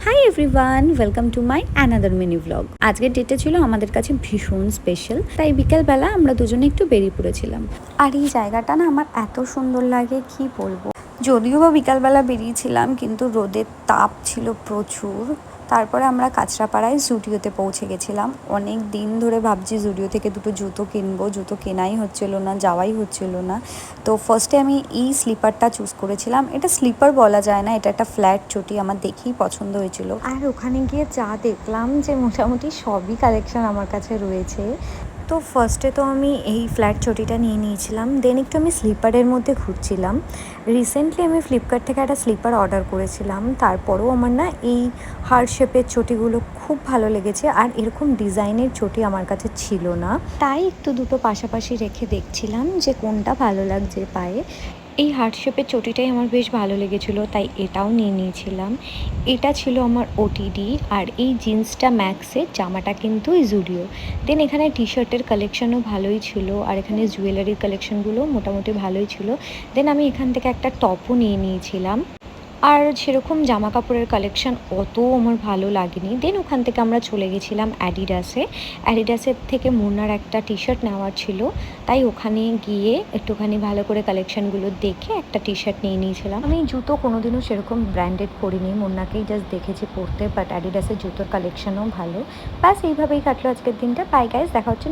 Hi everyone, welcome to my another mini blog. আজকের ডেটটা ছিল আমাদের কাছে ভীষণ স্পেশাল, তাই বিকেলবেলা আমরা দুজনে একটু বেরিয়ে পড়েছিলাম। আর এই জায়গাটা না আমার এত সুন্দর লাগে কি বলবো। যদিও বা বিকালবেলা বেরিয়েছিলাম, কিন্তু রোদের তাপ ছিল প্রচুর। তারপরে আমরা কাঁচরাপাড়ায় জুডিওতে পৌঁছে গেছিলাম। অনেক দিন ধরে ভাবছি জুডিও থেকে দুটো জুতো কিনবো, জুতো কেনাই হচ্ছিল না, যাওয়াই হচ্ছিল না। তো ফার্স্টে আমি এই স্লিপারটা চুজ করেছিলাম। এটা স্লিপার বলা যায় না, এটা একটা ফ্ল্যাট চটি, আমার দেখেই পছন্দ হয়েছিল। আর ওখানে গিয়ে যা দেখলাম যে মোটামুটি সবই কালেকশন আমার কাছে রয়েছে। তো ফার্স্টে তো আমি এই ফ্ল্যাট চটিটা নিয়ে নিয়েছিলাম, দেন একটু আমি স্লিপারের মধ্যে ঘুরছিলাম। রিসেন্টলি আমি ফ্লিপকার্ট থেকে একটা স্লিপার অর্ডার করেছিলাম, তারপরেও আমার না এই হার্ট শেপের চটিগুলো খুব ভালো লেগেছে। আর এরকম ডিজাইনের চটি আমার কাছে ছিল না, তাই একটু দুটো পাশাপাশি রেখে দেখছিলাম যে কোনটা ভালো লাগছে পায়ে। এই হার্ট শেপের চটিটাই আমার বেশ ভালো লেগেছিলো, তাই এটাও নিয়ে নিয়েছিলাম। এটা ছিল আমার ওটিডি। আর এই জিন্সটা ম্যাক্সের, জামাটা কিন্তু জুডিও। দেন এখানে টি শার্টের কালেকশানও ভালোই ছিল, আর এখানে জুয়েলারির কালেকশানগুলো মোটামুটি ভালোই ছিল। দেন আমি এখান থেকে একটা টপও নিয়ে নিয়েছিলাম। আর সেরকম জামা কাপড়ের কালেকশান অত আমার ভালো লাগেনি। দেন ওখান থেকে আমরা চলে গেছিলাম অ্যাডিডাসের থেকে মুন্নার একটা টি শার্ট নেওয়ার ছিল, তাই ওখানে গিয়ে একটুখানি ভালো করে কালেকশানগুলো দেখে একটা টি শার্ট নিয়ে নিয়েছিলাম। আমি জুতো কোনোদিনও সেরকম ব্র্যান্ডেড পরিনি, মুন্নাকেই জাস্ট দেখেছি পরতে, বাট অ্যাডিডাসের জুতোর কালেকশানও ভালো। ব্যাস এইভাবেই কাটলো আজকের দিনটা। বাই গাইস, দেখা হচ্ছে